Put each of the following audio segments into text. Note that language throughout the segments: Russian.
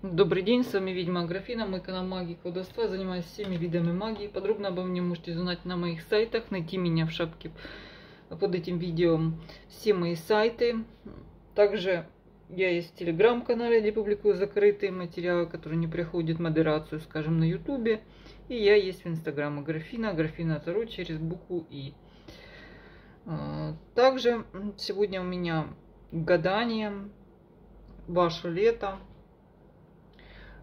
Добрый день, с вами ведьма Аграфена, мой канал магии и колдовства. Я занимаюсь всеми видами магии. Подробно обо мне можете узнать на моих сайтах, найти меня в шапке под этим видео. Все мои сайты. Также я есть в телеграм-канале, где публикую закрытые материалы, которые не проходят модерацию, скажем, на ютубе. И я есть в инстаграм Аграфена, Аграфена Таро через букву И. Также сегодня у меня гадание, ваше лето.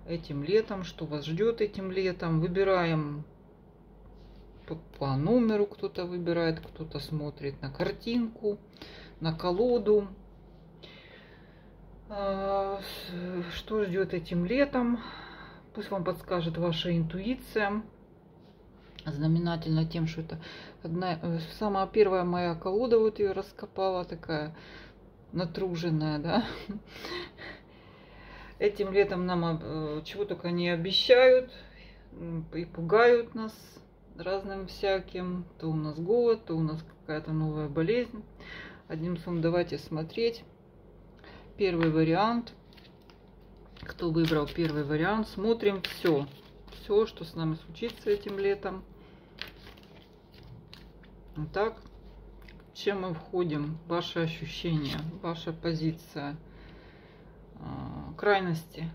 Этим летом, что вас ждет этим летом. Выбираем по номеру, кто-то выбирает, кто-то смотрит на картинку, на колоду. Что ждет этим летом? Пусть вам подскажет ваша интуиция. Знаменательно тем, что это самая первая моя колода, вот ее раскопала, такая натруженная, да. Этим летом нам чего только не обещают и пугают нас разным всяким. То у нас голод, то у нас какая-то новая болезнь. Одним словом, давайте смотреть. Первый вариант. Кто выбрал первый вариант, смотрим все. Все, что с нами случится этим летом. Итак, чем мы входим? Ваши ощущения, ваша позиция. Крайности.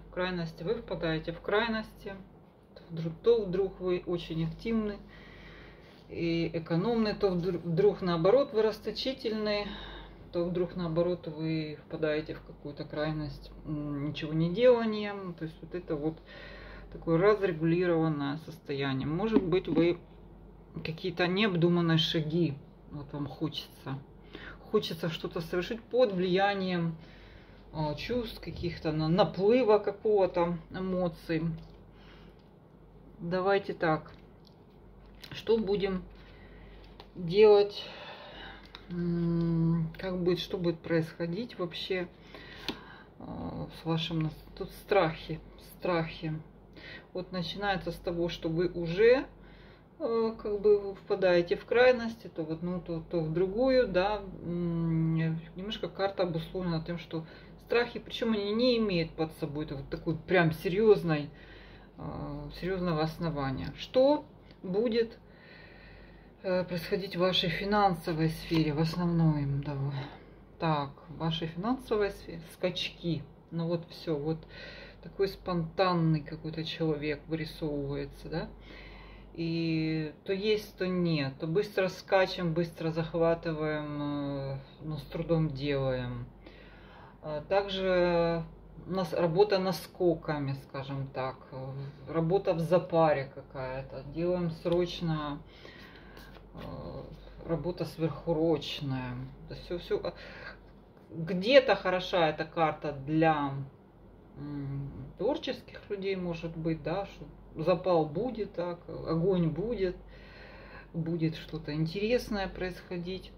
Вы впадаете в крайности. То вдруг вы очень активны и экономны, то вдруг наоборот вы расточительны, то вдруг наоборот вы впадаете в какую-то крайность ничего не делания. То есть вот это вот такое разрегулированное состояние. Может быть, вы какие-то необдуманные шаги, вот вам хочется что-то совершить под влиянием чувств, каких-то наплыва какого-то эмоций. Давайте так. Что будем делать? Что будет происходить вообще с вашим... Тут страхи. Вот начинается с того, что вы уже как бы впадаете в крайности, то в одну, то в другую, да. Немножко карта обусловлена тем, что страхи, причем они не имеют под собой вот такой прям серьезного основания. Что будет происходить в вашей финансовой сфере в основном? Да. Так, в вашей финансовой сфере скачки. Ну вот все, вот такой спонтанный какой-то человек вырисовывается, да. И то есть, то нет. То быстро скачем, быстро захватываем, но с трудом делаем. Также у нас работа наскоками, скажем так. Работа в запаре какая-то. Делаем срочно. Работа сверхурочная. Все. Где-то хороша эта карта для творческих людей, может быть, да, что запал будет, так, огонь будет что-то интересное происходить.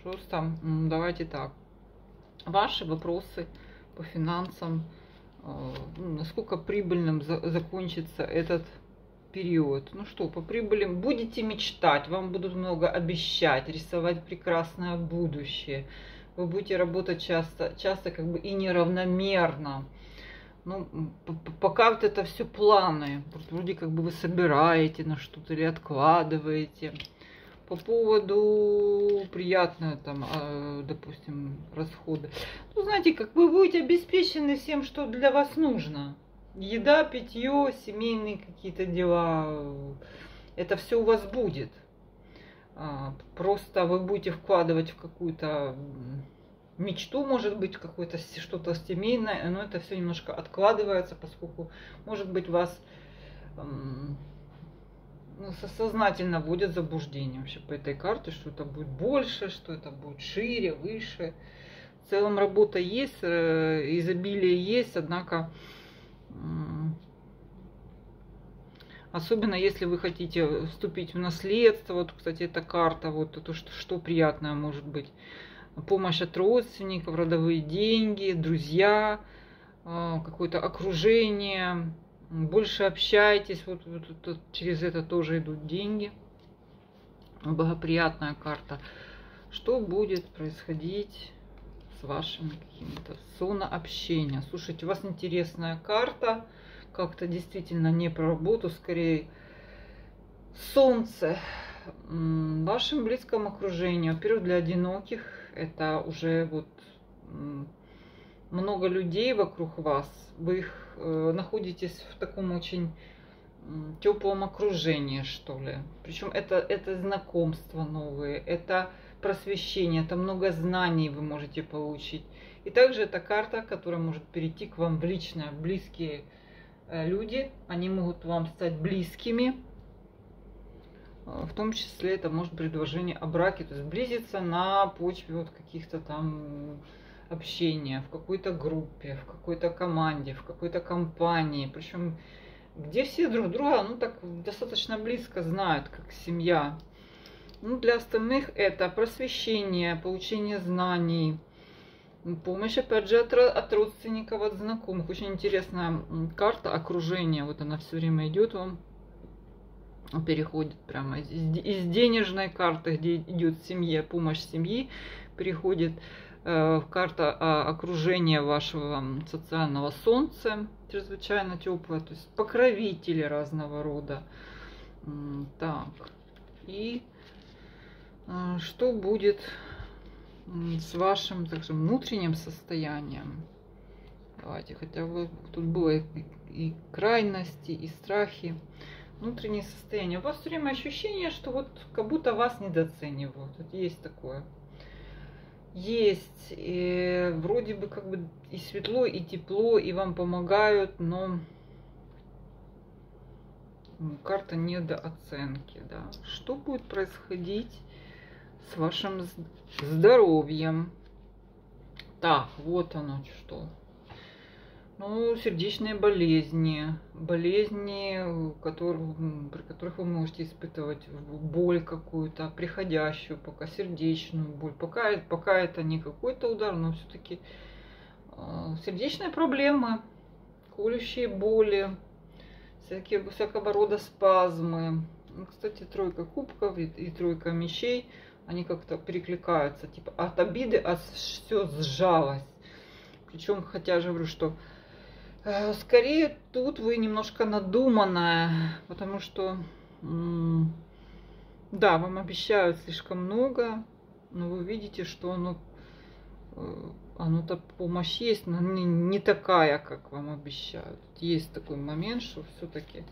Просто давайте так. Ваши вопросы по финансам, насколько прибыльным закончится этот период. Ну что, по прибылям будете мечтать, вам будут много обещать, рисовать прекрасное будущее. Вы будете работать часто как бы и неравномерно. Ну, пока вот это все планы. Вроде как бы вы собираете на что-то или откладываете. По поводу приятного там, допустим, расходы. Ну, знаете, как вы будете обеспечены всем, что для вас нужно. Еда, питье, семейные какие-то дела. Это все у вас будет. Просто вы будете вкладывать в какую-то мечту, может быть, какое-то что-то семейное, но это все немножко откладывается, поскольку, может быть, вас сознательно вводят в заблуждение вообще по этой карте, что это будет больше, что это будет шире, выше. В целом работа есть, изобилие есть, однако особенно если вы хотите вступить в наследство, вот, кстати, эта карта, вот то, что приятное может быть. Помощь от родственников, родовые деньги, друзья, какое-то окружение. Больше общайтесь, вот через это тоже идут деньги. Благоприятная карта. Что будет происходить с вашими какими-то зона общения. Слушайте, у вас интересная карта, как-то действительно не про работу, скорее Солнце в вашем близком окружении. Во-первых, для одиноких это уже вот много людей вокруг вас. Вы их находитесь в таком очень теплом окружении, что ли. Причем это знакомства новые, это просвещение, это много знаний вы можете получить. И также это карта, которая может перейти к вам в личное. Близкие люди, они могут вам стать близкими. В том числе это может предложение о браке, то есть близиться на почве вот каких-то там общения, в какой-то группе, в какой-то команде, в какой-то компании. Причем где все друг друга, ну так достаточно близко знают, как семья. Ну, для остальных это просвещение, получение знаний, помощь, опять же, от родственников, от знакомых. Очень интересная карта окружения. Вот она все время идет вам, переходит прямо из денежной карты, где идет семья, помощь семьи, переходит карта окружения вашего социального солнца, чрезвычайно теплая, то есть покровители разного рода. Так, и что будет с вашим также внутренним состоянием? Давайте, хотя бы тут было и крайности, и страхи. Внутреннее состояние. У вас все время ощущение, что вот как будто вас недооценивают. Вот есть такое. Есть. И вроде бы как бы и светло, и тепло, и вам помогают, но карта недооценки. Да. Что будет происходить с вашим здоровьем? Так, вот оно что. Ну, сердечные болезни, при которых вы можете испытывать боль какую-то, приходящую, пока сердечную боль. Пока это не какой-то удар, но все-таки сердечные проблемы, колющие боли, всякого рода спазмы. Ну, кстати, тройка кубков и тройка мечей, они как-то перекликаются. Типа от обиды все сжалось. Причем, хотя я же говорю, что скорее тут вы немножко надуманная, потому что, да, вам обещают слишком много, но вы видите, что оно-то помощь есть, но не такая, как вам обещают. Есть такой момент, что все-таки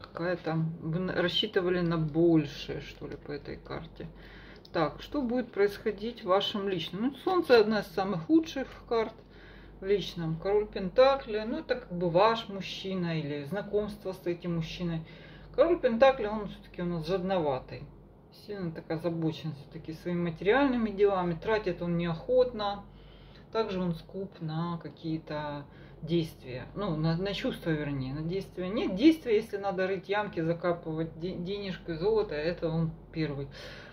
какая-то, вы рассчитывали на большее, что ли, по этой карте. Так, что будет происходить в вашем личном? Ну, Солнце одна из самых лучших карт в личном. Король Пентакли, ну, это как бы ваш мужчина или знакомство с этим мужчиной. Король Пентакли, он все-таки у нас жадноватый. Сильно так озабочен все-таки своими материальными делами. Тратит он неохотно. Также он скуп на какие-то действия. Ну, на чувства, вернее. На действия. Нет действия, если надо рыть ямки, закапывать денежкой, золото, это он первый.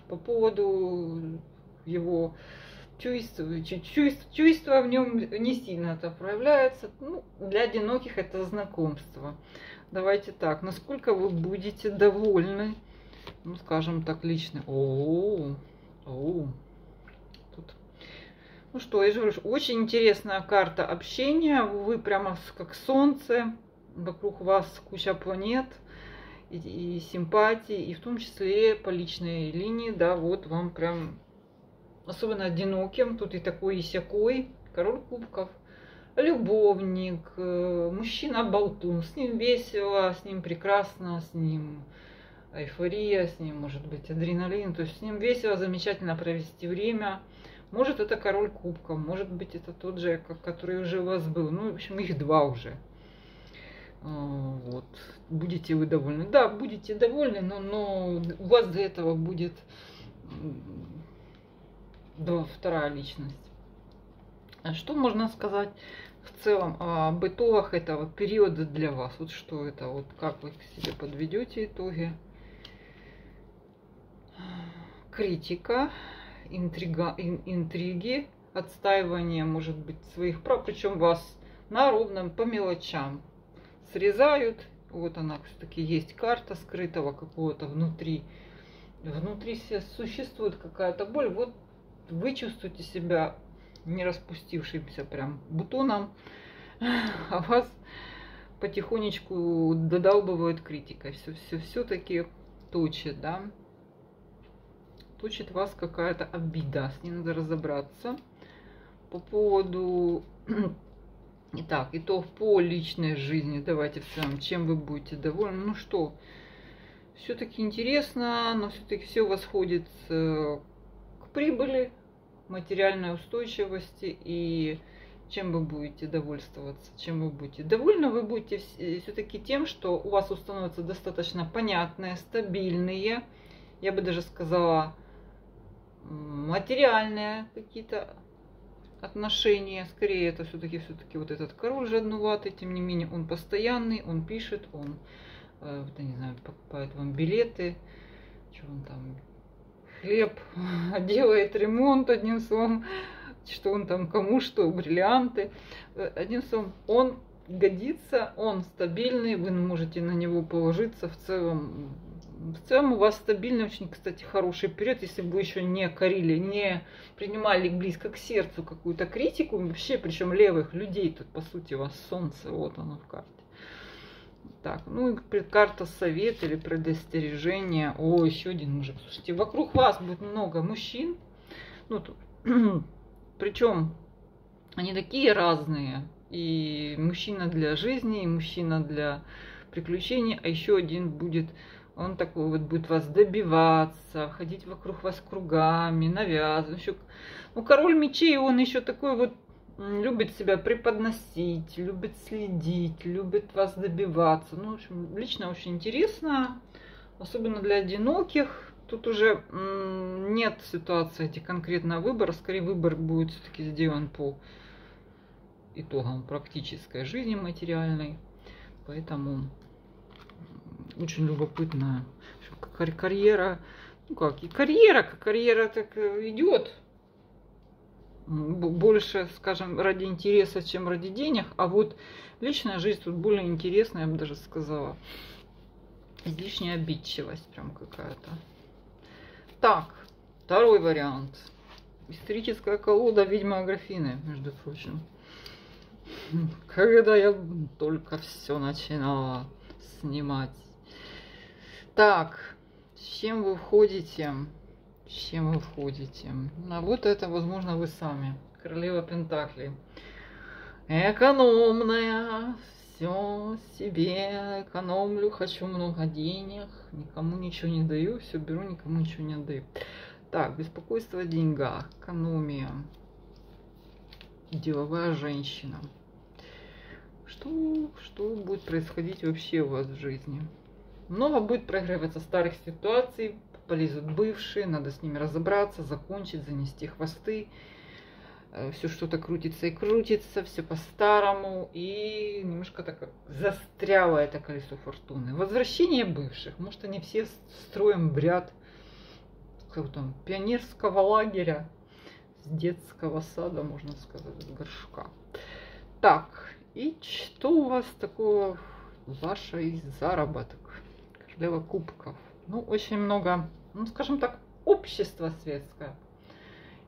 По поводу его чувства в нем не сильно это проявляется. Ну, для одиноких это знакомство. Давайте так, насколько вы будете довольны, ну, скажем так, лично. Тут. Ну что, я же говорю, очень интересная карта общения. Вы прямо как солнце, вокруг вас куча планет. И симпатии, и в том числе по личной линии, да, вот вам прям, особенно одиноким, тут и такой, и сякой, король кубков, любовник, мужчина-болтун, с ним весело, с ним прекрасно, с ним эйфория, с ним может быть адреналин, то есть с ним весело, замечательно провести время. Может это король кубков, может быть это тот же, который уже у вас был, ну, в общем, их два уже. Вот. Будете вы довольны? Да, будете довольны, но у вас до этого будет вторая личность. А что можно сказать в целом об итогах этого периода для вас? Вот что это, вот как вы к себе подведете итоги? Критика, интриги, отстаивание, может быть, своих прав, причем вас на ровном, по мелочам срезают. Вот она, все-таки есть карта скрытого какого-то внутри. Внутри существует какая-то боль. Вот вы чувствуете себя не распустившимся прям бутоном, а вас потихонечку додалбывают критикой. Все-таки точит, да? Точит вас какая-то обида, с ней надо разобраться. По поводу... Итак, итог по личной жизни. Давайте в целом, чем вы будете довольны. Ну что, все-таки интересно, но все-таки все восходит к прибыли, материальной устойчивости. И чем вы будете довольствоваться, чем вы будете довольны, вы будете все-таки тем, что у вас установятся достаточно понятные, стабильные, я бы даже сказала, материальные какие-то отношения. Скорее это все-таки вот этот король жаднуватый, тем не менее он постоянный, он пишет, он, я не знаю, покупает вам билеты, что он там, хлеб, делает ремонт, одним словом, что он там кому что, бриллианты. Одним словом, он годится, он стабильный, вы можете на него положиться. В целом у вас стабильный, очень, кстати, хороший период, если бы вы еще не корили, не принимали близко к сердцу какую-то критику, вообще, причем левых людей, тут по сути у вас солнце, вот оно в карте. Так, ну и карта совет или предостережение. О, еще один мужик. Слушайте, вокруг вас будет много мужчин, ну, причем они такие разные. И мужчина для жизни, и мужчина для приключений, а еще один будет, он такой вот будет вас добиваться, ходить вокруг вас кругами, навязывать. Ну, король мечей, он еще такой вот, любит себя преподносить, любит следить, любит вас добиваться. Ну, в общем, лично очень интересно, особенно для одиноких. Тут уже нет ситуации эти конкретного выбора, скорее выбор будет все-таки сделан по итогам практической жизни материальной. Поэтому очень любопытная карьера. Ну как, и карьера так идет. Больше, скажем, ради интереса, чем ради денег. А вот личная жизнь тут более интересная, я бы даже сказала. Излишняя обидчивость прям какая-то. Так, второй вариант. Историческая колода ведьмы Аграфины, между прочим. Когда я только все начинала снимать. Так, с чем вы входите? С чем вы входите? А вот это, возможно, вы сами. Королева Пентаклей. Экономная. Все себе экономлю, хочу много денег, никому ничего не даю, все беру, никому ничего не отдаю. Так, беспокойство о деньгах, экономия, деловая женщина. Что будет происходить вообще у вас в жизни? Много будет проигрываться старых ситуаций, полезут бывшие, надо с ними разобраться, закончить, занести хвосты. Все что-то крутится и крутится, все по-старому, и немножко так застряло это колесо фортуны. Возвращение бывших, может, они все строем в ряд там, пионерского лагеря, с детского сада, можно сказать, с горшка. Так, и что у вас такого вашей заработок? Королева кубков. Ну, очень много, ну, скажем так, общество светское.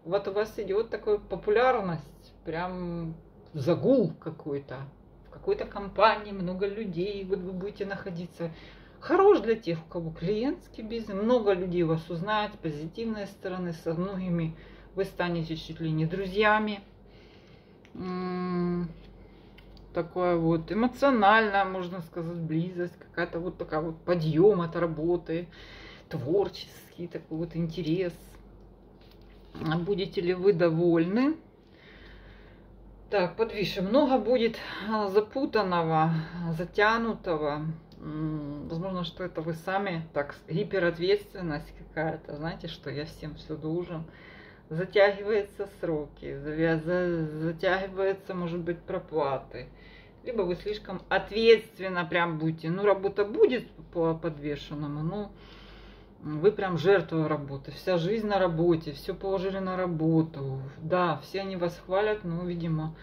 Вот у вас идет такая популярность, прям загул какой-то. В какой-то компании много людей, вот вы будете находиться. Хорош для тех, у кого клиентский бизнес, много людей вас узнает, с позитивной стороны, со многими вы станете чуть ли не друзьями. Такое вот эмоциональная, можно сказать, близость, какая-то вот такая вот подъем от работы, творческий такой вот интерес. Будете ли вы довольны? Так, подвише. Много будет запутанного, затянутого. Возможно, что это вы сами, так, гиперответственность какая-то, знаете, что я всем все должен. Затягиваются сроки, затягиваются, может быть, проплаты. Либо вы слишком ответственно прям будете. Ну, работа будет по подвешенному, но вы прям жертва работы. Вся жизнь на работе, все положили на работу. Да, все они вас хвалят, но, видимо,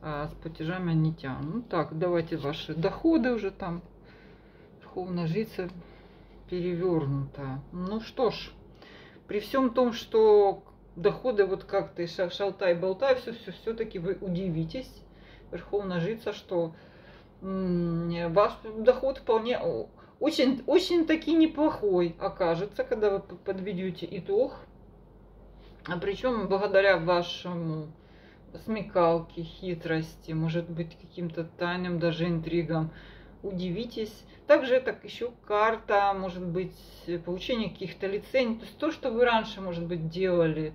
с платежами они тянут. Ну так, давайте ваши доходы уже там. Верховная жрица перевернута. Ну что ж, при всем том, что доходы вот как-то и шалтай-болтай, все-таки вы удивитесь, Верховная Жрица, что ваш доход вполне очень таки неплохой окажется, когда вы подведете итог. А причем благодаря вашему смекалке, хитрости, может быть, каким-то тайным даже интригам, удивитесь. Также это еще карта, может быть, получение каких-то лицензий. То есть то, что вы раньше, может быть, делали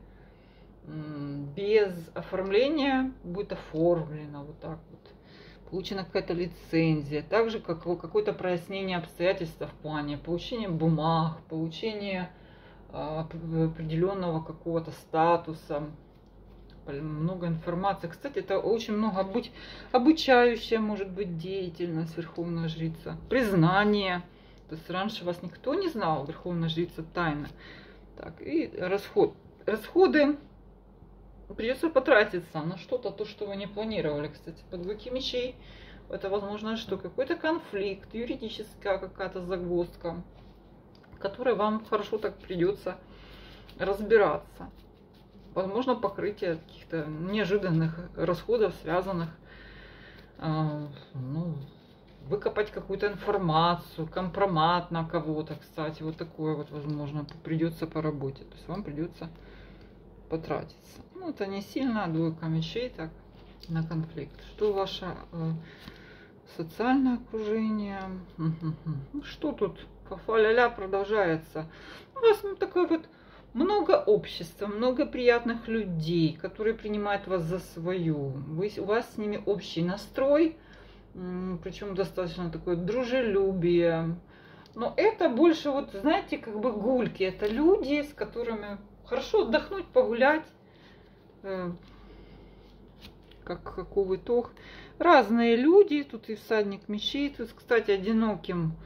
без оформления, будет оформлено вот так вот. Получена какая-то лицензия. Также как какое-то прояснение обстоятельств в плане получения бумаг, получения определенного какого-то статуса. Много информации. Кстати, это очень много обучающая, может быть, деятельность Верховная Жрица. Признание. То есть раньше вас никто не знал, Верховная Жрица тайна. Так, и расходы. Придется потратиться на что-то, то, что вы не планировали. Кстати, по двойке мечей это возможно, что какой-то конфликт, юридическая какая-то загвоздка, в которой вам хорошо так придется разбираться. Возможно, покрытие каких-то неожиданных расходов, связанных, выкопать какую-то информацию, компромат на кого-то, кстати, вот такое вот, возможно, придется по работе. То есть вам придется потратиться. Ну, это не сильно, двойка мечей, так, на конфликт. Что ваше социальное окружение? Что тут? Фа-фа-ля-ля продолжается. У вас такое вот много общества, много приятных людей, которые принимают вас за свою. У вас с ними общий настрой, причем достаточно такое дружелюбие. Но это больше, вот знаете, как бы гульки. Это люди, с которыми хорошо отдохнуть, погулять. Каков итог? Разные люди. Тут и всадник мечей. Тут, кстати, одиноким.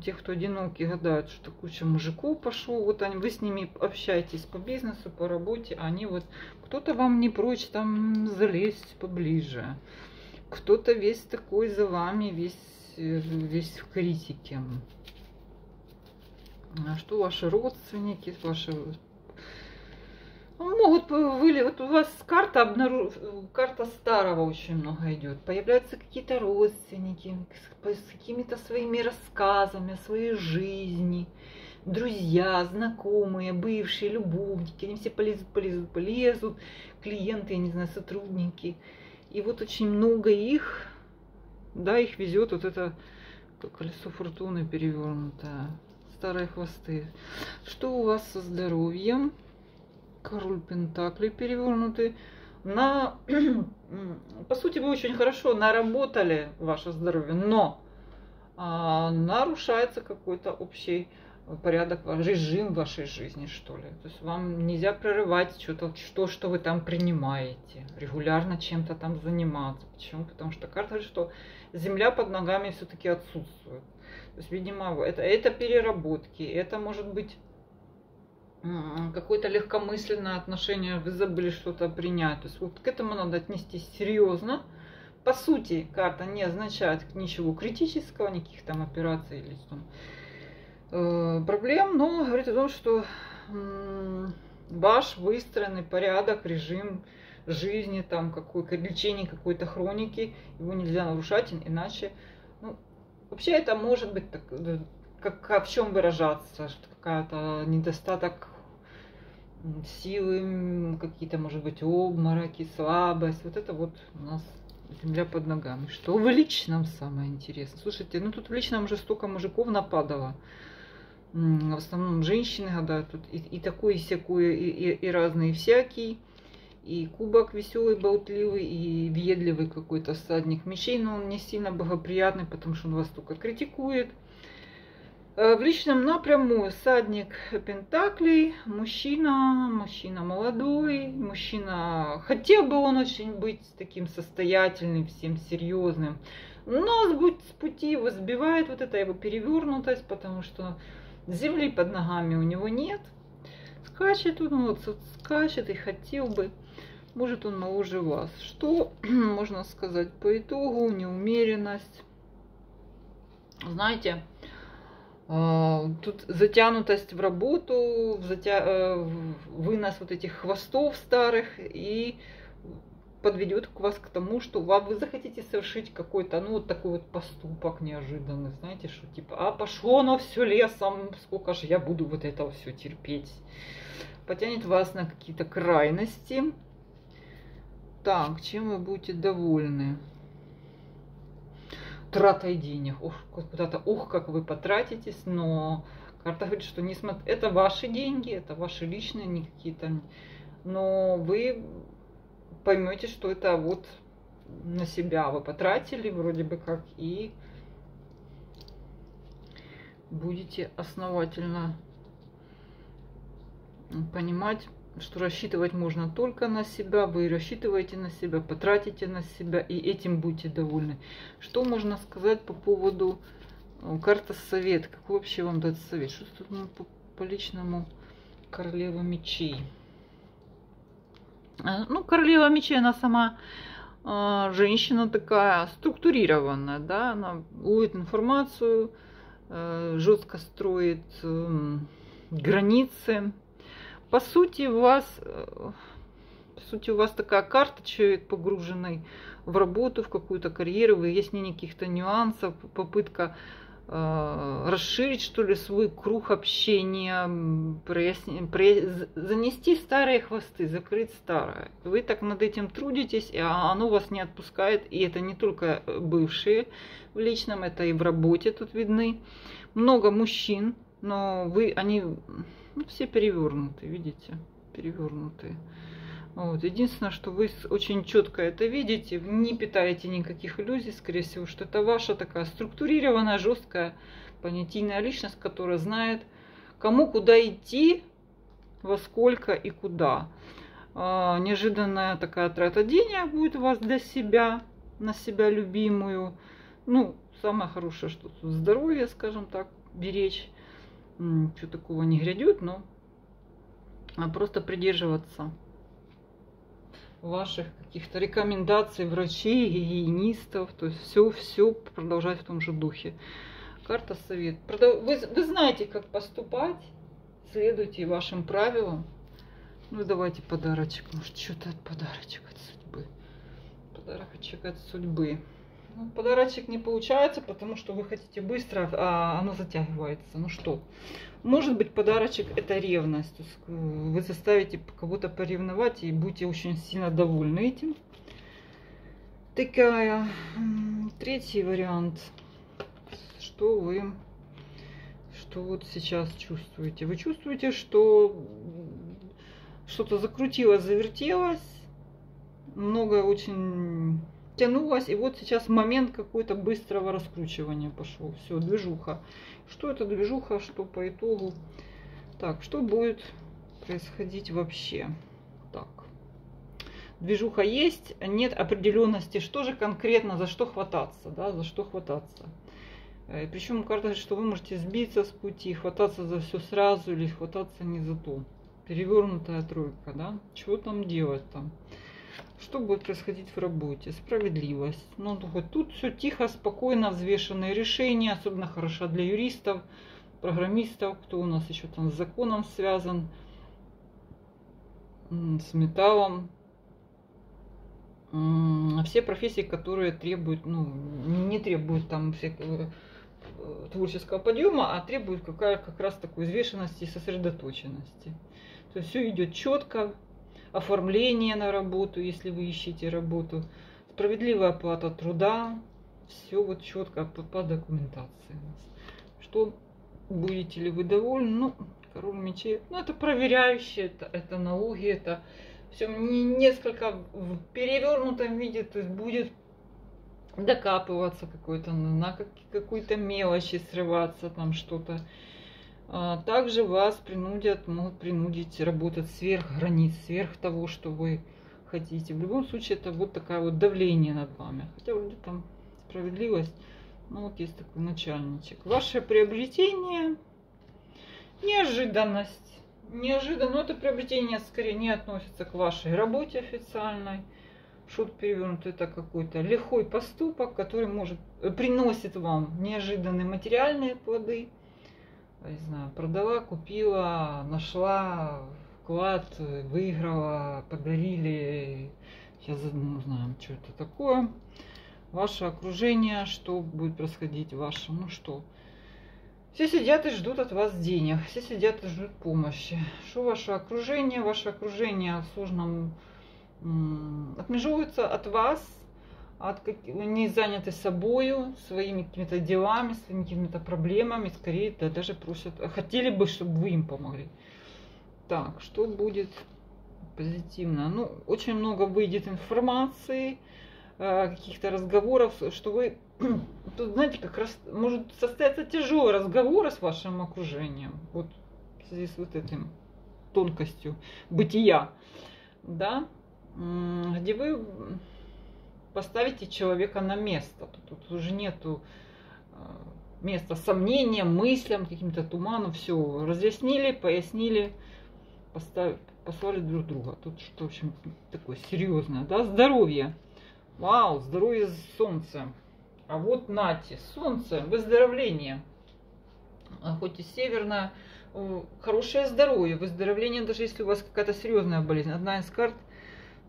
Тех, кто одинокий, гадают, что куча мужиков пошел. Вот вы с ними общаетесь по бизнесу, по работе. Они вот, кто-то вам не прочь там залезть поближе. Кто-то весь такой за вами, весь в критике. А что ваши родственники, ваши... Могут вот у вас карта старого очень много идет. Появляются какие-то родственники с какими-то своими рассказами о своей жизни. Друзья, знакомые, бывшие, любовники. Они все полезут. Клиенты, я не знаю, сотрудники. И вот очень много их, да, их везет вот это колесо фортуны перевернутое. Старые хвосты. Что у вас со здоровьем? Король Пентаклей перевернутый. По сути, вы очень хорошо наработали ваше здоровье, но нарушается какой-то общий порядок, режим вашей жизни, что ли. То есть вам нельзя прерывать что вы там принимаете, регулярно чем-то там заниматься. Почему? Потому что карта говорит, что земля под ногами все-таки отсутствует. То есть, видимо, это переработки, это может быть какое-то легкомысленное отношение, вы забыли что-то принять. То есть вот к этому надо отнестись серьезно. По сути, карта не означает ничего критического, никаких там операций или там проблем, но говорит о том, что ваш выстроенный порядок, режим жизни, там лечение какой-то хроники, его нельзя нарушать, иначе, вообще это может быть в чем выражаться, что какая-то недостаток силы, какие-то, может быть, обмороки, слабость. Вот это вот у нас земля под ногами. Что в личном самое интересное? Слушайте, тут в личном уже столько мужиков нападало. В основном женщины гадают тут и такой, и сякой, и разный, и всякий. И кубок веселый, болтливый, и въедливый какой-то всадник мечей, но он не сильно благоприятный, потому что он вас только критикует. В личном напрямую всадник Пентаклей, мужчина молодой, мужчина, хотел бы он очень быть таким состоятельным, всем серьезным, но с пути его сбивает вот эта его перевернутость, потому что земли под ногами у него нет. Скачет он, вот скачет и хотел бы, может он моложе вас. Что можно сказать по итогу? Неумеренность. Знаете, Тут затянутость в работу, вынос вот этих хвостов старых, и подведет вас к тому, что вы захотите совершить какой-то, ну, вот такой вот поступок неожиданный, знаете, что типа, пошло оно все лесом, сколько же я буду вот это все терпеть. Потянет вас на какие-то крайности. Так, чем вы будете довольны? Тратой денег. Куда-то, как вы потратитесь, но карта говорит, что это ваши деньги, это ваши личные, не какие-то, но вы поймете, что это вот на себя вы потратили вроде бы как, и будете основательно понимать, что рассчитывать можно только на себя, вы рассчитываете на себя, потратите на себя, и этим будете довольны. Что можно сказать по поводу карты совет? Какой вообще вам дать совет? Что тут по личному королева мечей? Ну, королева мечей, она сама женщина такая структурированная, да, она ловит информацию, жестко строит границы. По сути, у вас такая карта, человек погруженный в работу, в какую-то карьеру, выяснение каких-то нюансов, попытка расширить, что ли, свой круг общения, занести старые хвосты, закрыть старое. Вы так над этим трудитесь, и оно вас не отпускает. И это не только бывшие в личном, это и в работе тут видны. Много мужчин, но они все перевернуты, видите, перевернутые. Вот. Единственное, что вы очень четко это видите, не питаете никаких иллюзий, скорее всего, что это ваша такая структурированная, жесткая, понятийная личность, которая знает, кому куда идти, во сколько и куда. Неожиданная такая трата денег будет у вас для себя, на себя любимую. Ну, самое хорошее, что тут здоровье, скажем так, беречь. Ничего такого не грядет, но просто придерживаться ваших каких-то рекомендаций врачей, гигиенистов, то есть все продолжать в том же духе. Карта совет. Вы знаете, как поступать, следуйте вашим правилам. Ну, давайте подарочек. Может, что-то подарочек от судьбы. Подарочек от судьбы. Ну, подарочек не получается, потому что вы хотите быстро, а оно затягивается. Ну что, может быть, подарочек это ревность. Вы заставите кого-то поревновать и будете очень сильно довольны этим. Такая. Третий вариант. Что вот сейчас чувствуете? Вы чувствуете, что что-то закрутилось, завертелось, многое очень тянулось, и вот сейчас момент какой-то быстрого раскручивания пошел. Все, движуха. Что это движуха, что по итогу? Так, что будет происходить вообще? Так. Движуха есть, нет определенности, что же конкретно, за что хвататься, да, за что хвататься. Причем карта говорит, что вы можете сбиться с пути, хвататься за все сразу или хвататься не за то. Перевернутая тройка, да? Чего там делать там? Что будет происходить в работе? Справедливость. Ну, тут все тихо, спокойно, взвешенные решения, особенно хороша для юристов, программистов, кто у нас еще там с законом связан, с металлом. Все профессии, которые требуют, ну, не требуют там всякого творческого подъема, а требуют как раз такой взвешенности и сосредоточенности. То есть все идет четко, оформление на работу, если вы ищете работу, справедливая оплата труда, все вот четко по документации. Что будете ли вы довольны? Ну, король мечей, ну это проверяющие, это налоги, это все несколько в перевернутом виде, то есть будет докапываться на какой-то мелочи, срываться там что-то. Также вас могут принудить работать сверх границ, сверх того, что вы хотите. В любом случае, это вот такое вот давление над вами. Хотя вроде там справедливость, но вот есть такой начальничек. Ваше приобретение, неожиданность. Неожиданно, но это приобретение скорее не относится к вашей работе официальной. Что-то перевернуто, это какой-то лихой поступок, который приносит вам неожиданные материальные плоды. не знаю, продала, купила, нашла вклад, выиграла, подарили. Сейчас узнаем, что это такое. Ваше окружение, что будет происходить в вашем, ну что. Все сидят и ждут от вас денег, все сидят и ждут помощи. Что ваше окружение? Ваше окружение в сложном отмежевывается от вас, не заняты собою, своими какими-то делами, своими какими-то проблемами, скорее да, даже просят, хотели бы, чтобы вы им помогли. Так, что будет позитивно? Ну, очень много выйдет информации, каких-то разговоров, что вы, тут, знаете, как раз может состояться тяжелый разговор с вашим окружением, вот в связи с вот этим тонкостью бытия, да, где вы поставите человека на место. Тут уже нету места сомнениям, мыслям, каким-то туманом. Все разъяснили, пояснили, послали друг друга. Тут что, в общем, такое серьезное, да? Здоровье. Вау, здоровье солнца. А вот нате, солнце, выздоровление. Хоть и северное, хорошее здоровье, выздоровление, даже если у вас какая-то серьезная болезнь. Одна из карт,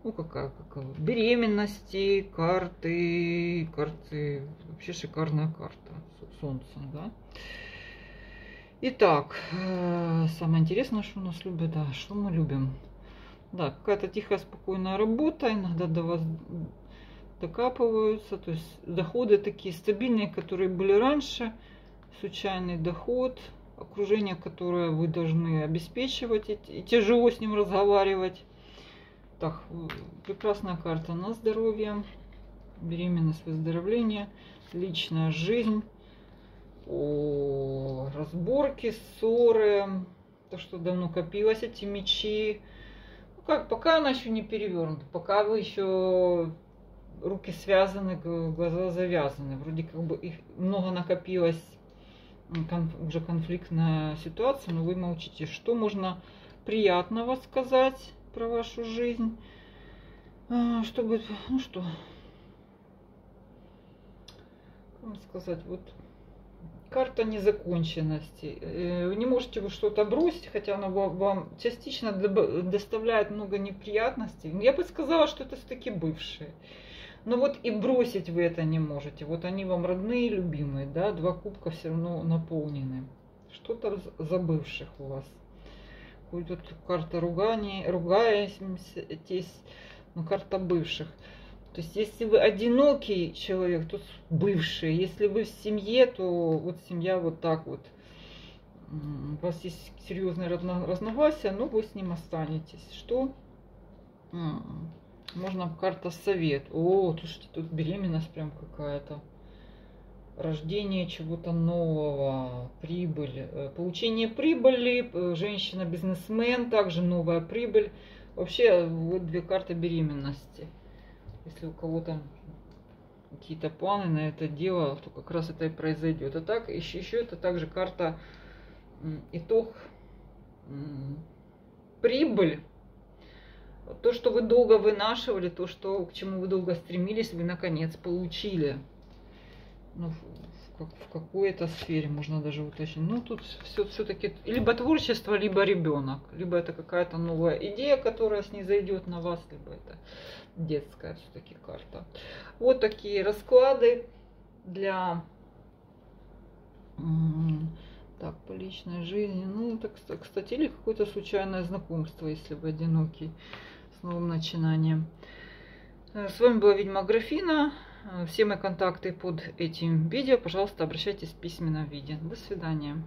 ну какая беременности, карты, вообще шикарная карта, солнце, да. Итак, самое интересное, что у нас любят, да, что мы любим. Да, какая-то тихая, спокойная работа, иногда до вас докапываются, то есть доходы такие стабильные, которые были раньше, случайный доход, окружение, которое вы должны обеспечивать, и тяжело с ним разговаривать. Так, прекрасная карта на здоровье, беременность, выздоровление, личная жизнь, разборки, ссоры, то, что давно копилось, эти мечи. Ну, как, пока она еще не перевернута, пока вы еще руки связаны, глаза завязаны, вроде как бы их много накопилось, уже конфликтная ситуация, но вы молчите. Что можно приятного сказать про вашу жизнь, чтобы, ну что, как вам сказать, вот карта незаконченности. Вы не можете вы что-то бросить, хотя она вам частично доставляет много неприятностей. Я бы сказала, что это все-таки бывшие. Но вот и бросить вы это не можете. Вот они вам родные, любимые, да, 2 кубка все равно наполнены. Что-то забывших у вас. Тут карта ругания, ругаетесь, но карта бывших. То есть, если вы одинокий человек, то бывший. Если вы в семье, то вот семья вот так вот. У вас есть серьезные разногласия, но вы с ним останетесь. Что? Можно карта совет. О, слушайте, тут беременность прям какая-то. Рождение чего-то нового, прибыль, получение прибыли, женщина-бизнесмен, также новая прибыль. Вообще, вот 2 карты беременности. Если у кого-то какие-то планы на это дело, то как раз это и произойдет. А так, еще это также карта итог, прибыль. То, что вы долго вынашивали, то, к чему вы долго стремились, вы наконец получили. Ну, в какой-то сфере можно даже уточнить. Ну, тут все-таки либо творчество, либо ребенок. Либо это какая-то новая идея, которая снизойдет на вас, либо это детская все-таки карта. Вот такие расклады для так, по личной жизни. Ну, так, кстати, или какое-то случайное знакомство, если вы одинокий, с новым начинанием. С вами была ведьма Аграфена. Все мои контакты под этим видео. Пожалуйста, обращайтесь в письменном виде. До свидания.